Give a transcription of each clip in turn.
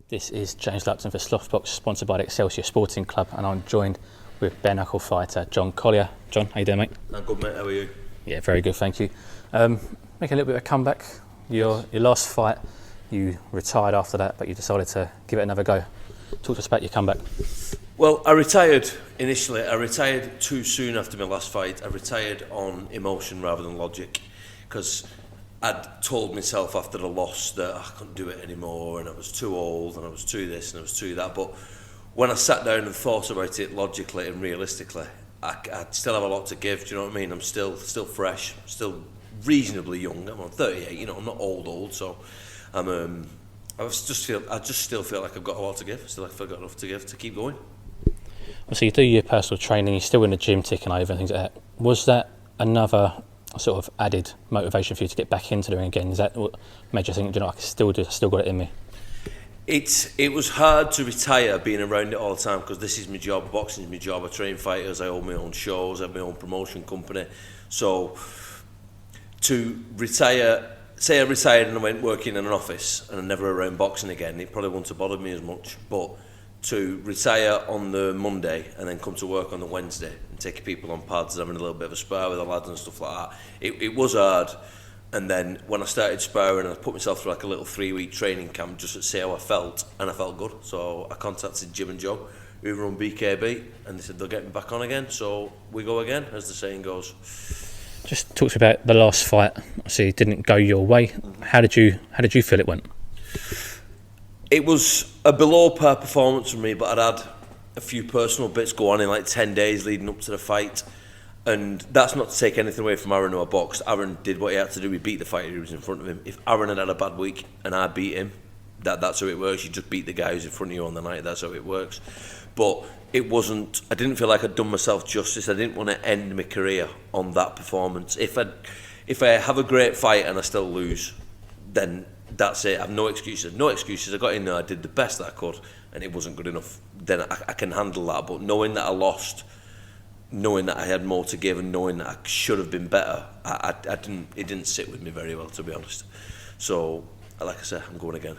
This is James Lupton for Slothbox, sponsored by the Excelsior Sporting Club, and I'm joined with bare knuckle fighter John Collier. John, how you doing, mate? I'm good, mate. How are you? Yeah, very good, thank you. Making a little bit of a comeback. Your last fight, you retired after that, but you decided to give it another go. Talk to us about your comeback. Well, I retired initially. I retired too soon after my last fight. I retired on emotion rather than logic, because I'd told myself after the loss that I couldn't do it anymore, and I was too old, and I was too this, and I was too that. But when I sat down and thought about it logically and realistically, I still have a lot to give. Do you know what I mean? I'm still fresh, still reasonably young. I'm on 38. You know, I'm not old, so I just still feel like I've got a lot to give. Still, I've got enough to give to keep going. Well, so you do your personal training. You're still in the gym, ticking over and things like that. Was that another sort of added motivation for you to get back into the ring again? Is that what made you think, you know, I still got it in me? It was hard to retire being around it all the time, because this is my job. Boxing is my job. I train fighters. I own my own shows. I have my own promotion company. So to retire, say I retired and I went working in an office and I never around boxing again, it probably wouldn't have bothered me as much. But to retire on the Monday and then come to work on the Wednesday and take people on pads, having a little bit of a spar with the lads and stuff like that, it was hard. And then when I started sparring, I put myself through like a little 3-week training camp just to see how I felt, and I felt good. So I contacted Jim and Joe, who run BKB, and they said they'll get me back on again. So we go again, as the saying goes. Just talk to me about the last fight. Obviously, it didn't go your way. How did you feel it went? It was a below par performance for me, but I'd had a few personal bits go on in like 10 days leading up to the fight. And that's not to take anything away from Aaron, who I boxed. Aaron did what he had to do. He beat the fighter who was in front of him. If Aaron had a bad week and I beat him, that's how it works. You just beat the guy who's in front of you on the night. That's how it works. But it wasn't, I didn't feel like I'd done myself justice. I didn't want to end my career on that performance. If I have a great fight and I still lose, then that's it. I have no excuses. No excuses. I got in there, I did the best that I could, and it wasn't good enough. Then I can handle that. But knowing that I lost, knowing that I had more to give, and knowing that I should have been better, it didn't sit with me very well, to be honest. So, like I said, I'm going again.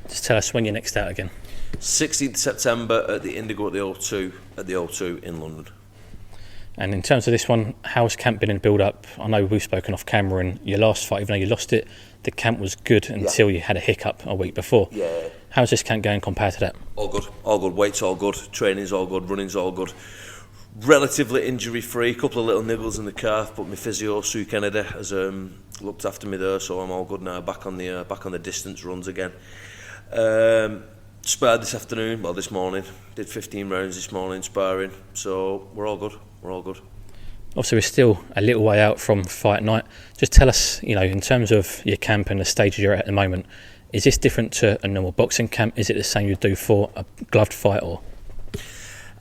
Just tell us when you're next out again. 16th September at the Indigo at the O2 in London. And in terms of this one, how's camp been in build-up? I know we've spoken off camera, and your last fight, even though you lost it, the camp was good until you had a hiccup a week before. Yeah. How's this camp going compared to that? All good. All good. Weight's all good. Training's all good. Running's all good. Relatively injury-free. A couple of little niggles in the calf, but my physio, Sue Kennedy, has looked after me there, so I'm all good now. Back on the distance runs again. Sparred this morning. Did 15 rounds this morning sparring, so we're all good. We're all good. Obviously, we're still a little way out from fight night. Just tell us, you know, in terms of your camp and the stage you're at the moment, is this different to a normal boxing camp? Is it the same you do for a gloved fight, or?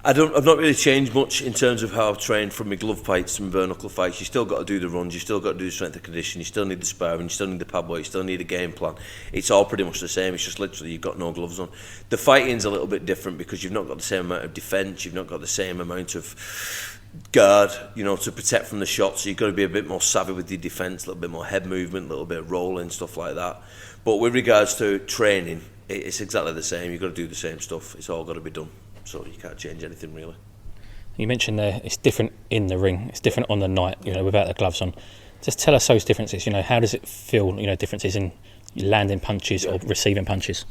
I've not really changed much in terms of how I've trained from my glove fights to my bare knuckle fights. You still got to do the runs, you still got to do the strength and condition, you still need the sparring, you still need the pad work, you still need a game plan. It's all pretty much the same. It's just literally you've got no gloves on. The fighting's a little bit different because you've not got the same amount of defence, you've not got the same amount of guard, you know, to protect from the shots. So you've got to be a bit more savvy with your defence, a little bit more head movement, a little bit of rolling, stuff like that. But with regards to training, it's exactly the same. You've got to do the same stuff. It's all got to be done. So you can't change anything really. You mentioned there it's different in the ring, it's different on the night, you know, without the gloves on. Just tell us those differences, you know, how does it feel, you know, differences in landing punches or receiving punches?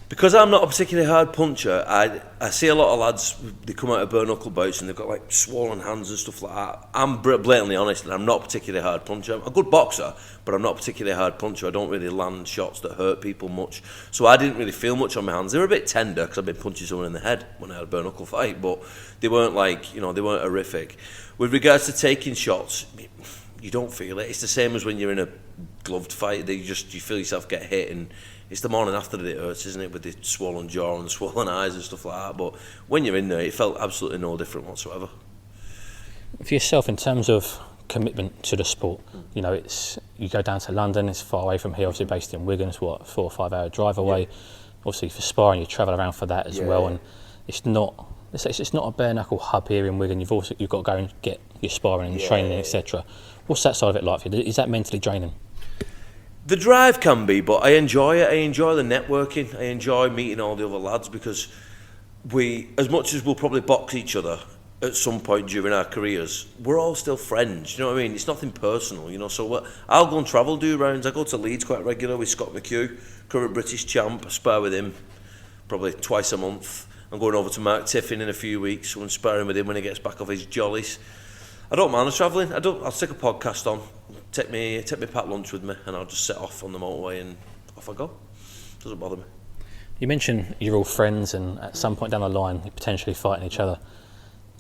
Because I'm not a particularly hard puncher, I see a lot of lads, they come out of bare knuckle bouts and they've got like swollen hands and stuff like that. I'm blatantly honest and I'm not a particularly hard puncher. I'm a good boxer, but I'm not a particularly hard puncher. I don't really land shots that hurt people much. So I didn't really feel much on my hands. They were a bit tender because I've been punching someone in the head when I had a bare knuckle fight, but they weren't like, you know, they weren't horrific. With regards to taking shots, you don't feel it. It's the same as when you're in a gloved fight. You feel yourself get hit, and it's the morning after that it hurts, isn't it, with the swollen jaw and the swollen eyes and stuff like that. But when you're in there, it felt absolutely no different whatsoever. For yourself, in terms of commitment to the sport, you know, you go down to London, it's far away from here, obviously based in Wigan, it's what, 4 or 5 hour drive away. Yeah. Obviously for sparring, you travel around for that as well, and it's not a bare knuckle hub here in Wigan. You've got to go and get your sparring and training, etc. What's that side of it like for you? Is that mentally draining? The drive can be, but I enjoy it. I enjoy the networking. I enjoy meeting all the other lads, because we, as much as we'll probably box each other at some point during our careers, we're all still friends. You know what I mean? It's nothing personal, you know. So I'll go and travel, do rounds. I go to Leeds quite regular with Scott McHugh, current British champ. I spar with him probably twice a month. I'm going over to Mark Tiffin in a few weeks. I'm sparring with him when he gets back off his jollies. I don't mind the travelling. I'll stick a podcast on, take me packed lunch with me, and I'll just set off on the motorway and off I go. Doesn't bother me. You mentioned you're all friends, and at some point down the line you're potentially fighting each other.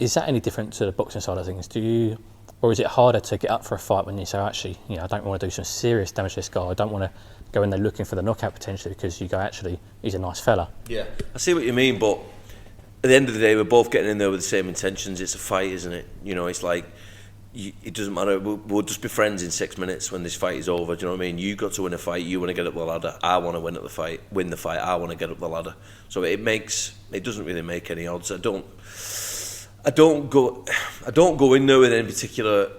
Is that any different to the boxing side of things? Or is it harder to get up for a fight when you say, actually, you know, I don't want to do some serious damage to this guy. I don't want to go in there looking for the knockout potentially, because you go, actually, he's a nice fella. Yeah, I see what you mean, but at the end of the day, we're both getting in there with the same intentions. It's a fight, isn't it? You know, it's like, it doesn't matter. We'll just be friends in 6 minutes when this fight is over. Do you know what I mean? You got to win a fight. You want to get up the ladder. I want to win the fight. I want to get up the ladder. So it doesn't really make any odds. I don't go in there with any particular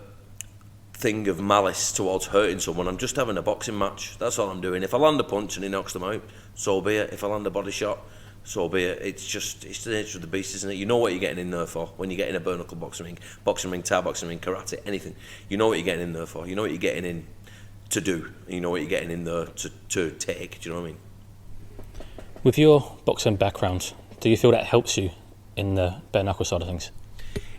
thing of malice towards hurting someone. I'm just having a boxing match. That's all I'm doing. If I land a punch and he knocks them out, so be it. If I land a body shot, so be it. It's the nature of the beast, isn't it? You know what you're getting in there for when you get in a bare knuckle boxing ring, Thai boxing ring, karate, anything. You know what you're getting in there for. You know what you're getting in to do. And you know what you're getting in there to take. Do you know what I mean? With your boxing background, do you feel that helps you in the bare knuckle side of things?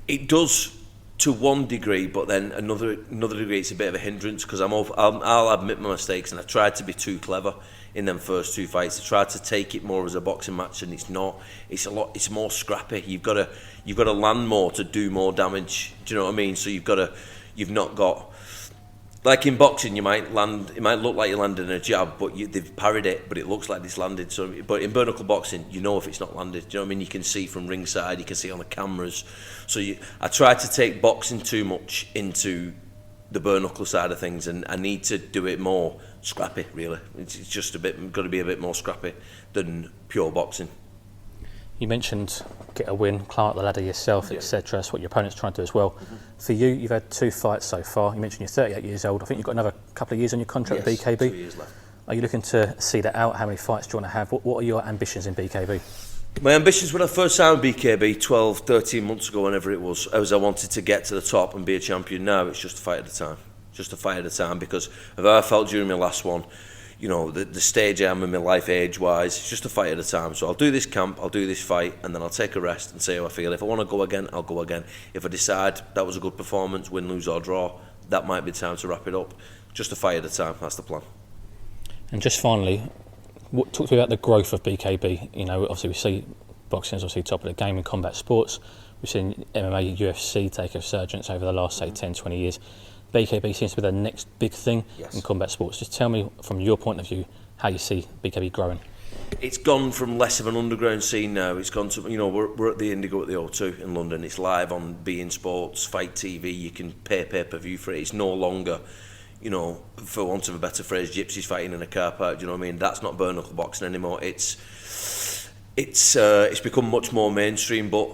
It does to one degree, but then another degree it's a bit of a hindrance, because I'll admit my mistakes, and I tried to be too clever in them first two fights. I tried to take it more as a boxing match, and it's not. It's more scrappy. You've got to land more to do more damage. Do you know what I mean? So you've not got. Like in boxing, it might look like you're landing a jab, but they've parried it, but it looks like it's landed. So, but in bare knuckle boxing, you know if it's not landed. Do you know what I mean? You can see from ringside, you can see on the cameras. So I try to take boxing too much into the bare knuckle side of things, and I need to do it more scrappy. Really, it's just got to be a bit more scrappy than pure boxing. You mentioned get a win, climb up the ladder yourself, etc. That's what your opponent's trying to do as well. Mm-hmm. For you, you've had 2 fights so far. You mentioned you're 38 years old. I think you've got another couple of years on your contract with BKB. 2 years left. Are you looking to see that out? How many fights do you want to have? What are your ambitions in BKB? My ambitions when I first signed BKB 12, 13 months ago, whenever it was I wanted to get to the top and be a champion. Now it's just a fight at a time. Just a fight at a time, because of how I felt during my last one. You know, the stage I am in my life age-wise, it's just a fight at a time. So I'll do this camp, I'll do this fight, and then I'll take a rest and see how I feel. If I want to go again, I'll go again. If I decide that was a good performance, win, lose or draw, that might be time to wrap it up. Just a fight at a time, that's the plan. And just finally, talk to me about the growth of BKB. You know, obviously we see boxing is obviously top of the game in combat sports. We've seen MMA, UFC take a resurgence over the last, say, 10, 20 years. BKB seems to be the next big thing in combat sports. Just tell me, from your point of view, how you see BKB growing. It's gone from less of an underground scene now. It's gone to, you know, we're at the Indigo at the O2 in London. It's live on beIN Sports, Fight TV. You can pay pay-per-view for it. It's no longer, you know, for want of a better phrase, gypsies fighting in a car park. Do you know what I mean? That's not bare knuckle boxing anymore. It's become much more mainstream, but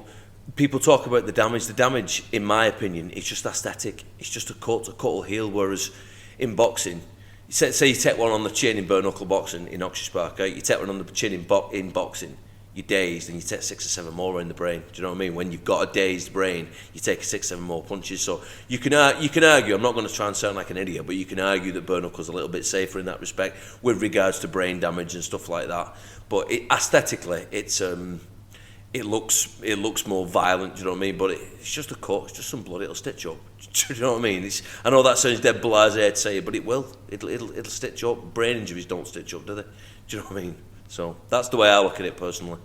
people talk about the damage. The damage, in my opinion, is just aesthetic. It's just a cut will heal. Whereas in boxing, say you take one on the chin in bare knuckle boxing in Oxford Park, right? You take one on the chin in boxing, you're dazed, and you take 6 or 7 more in the brain. Do you know what I mean? When you've got a dazed brain, you take 6 or 7 more punches. So you can argue. I'm not going to try and sound like an idiot, but you can argue that bare knuckle's a little bit safer in that respect with regards to brain damage and stuff like that. But aesthetically, it looks more violent, do you know what I mean? But it's just a cut, it's just some blood, it'll stitch up. Do you know what I mean? I know that sounds dead blasé to say, but it will. It'll stitch up. Brain injuries don't stitch up, do they? Do you know what I mean? So that's the way I look at it personally.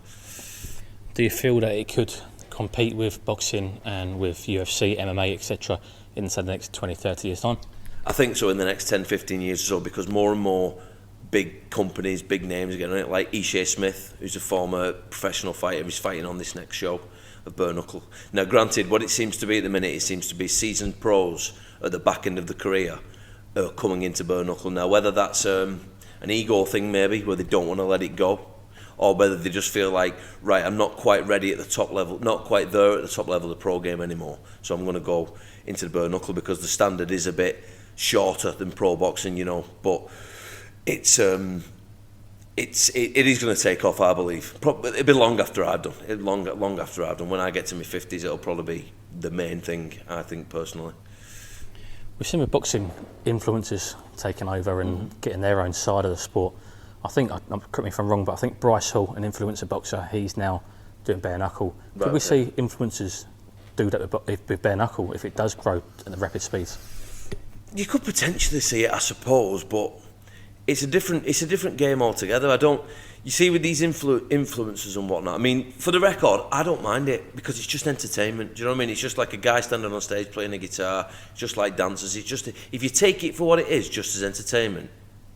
Do you feel that it could compete with boxing and with UFC, MMA, etc. in say, the next 20, 30 years' time? I think so in the next 10, 15 years or so, because more and more big companies, big names are getting on it, like Ishe Smith, who's a former professional fighter, who's fighting on this next show of bare knuckle. Now, granted, what it seems to be at the minute, it seems to be seasoned pros at the back end of the career coming into bare knuckle. Now, whether that's an ego thing maybe, where they don't want to let it go, or whether they just feel like, right, I'm not quite ready at the top level, not quite there at the top level of the pro game anymore, so I'm going to go into the bare knuckle because the standard is a bit shorter than pro boxing, you know. But it is going to take off, I believe. It'll be long after I've done. Long after I've done. When I get to my 50s, it'll probably be the main thing, I think, personally. We've seen with boxing influencers taking over and getting their own side of the sport. I think, correct me if I'm wrong, but I think Bryce Hall, an influencer boxer, he's now doing bare knuckle. Could we see influencers do that with bare knuckle if it does grow at the rapid speeds? You could potentially see it, I suppose, but it's a different game altogether. You see, with these influencers and whatnot, I mean, for the record, I don't mind it because it's just entertainment. Do you know what I mean? It's just like a guy standing on stage playing a guitar, just like dancers. It's just, if you take it for what it is, just as entertainment,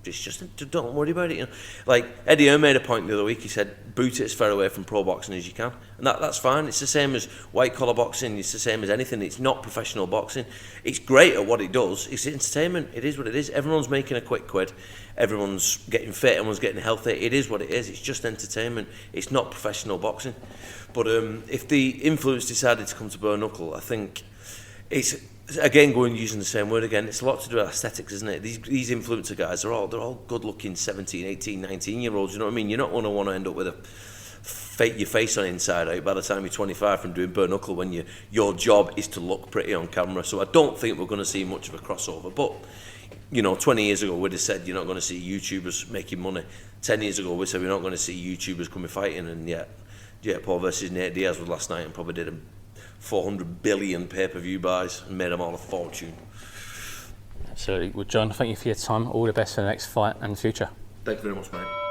just don't worry about it. You know? Like Eddie Hearn made a point the other week. He said, boot it as far away from pro boxing as you can, and that's fine. It's the same as white collar boxing. It's the same as anything. It's not professional boxing. It's great at what it does. It's entertainment. It is what it is. Everyone's making a quick quid. Everyone's getting fit. Everyone's getting healthy. It is what it is. It's just entertainment. It's not professional boxing. But if the influence decided to come to bare knuckle, I think it's, again, going using the same word again, it's a lot to do with aesthetics, isn't it? These influencer guys, they're all good looking 17, 18, 19 year olds, you know what I mean? You're not going to want to end up with your face on inside out by the time you're 25 from doing bare knuckle when your job is to look pretty on camera. So I don't think we're going to see much of a crossover. But, 20 years ago we'd have said you're not going to see YouTubers making money. 10 years ago we said we're not going to see YouTubers coming fighting, and yet Jake Paul versus Nate Diaz was last night and probably did 400 billion pay-per-view buys and made them all a fortune. Absolutely. Well, John, thank you for your time. All the best for the next fight and future. Thank you very much, mate.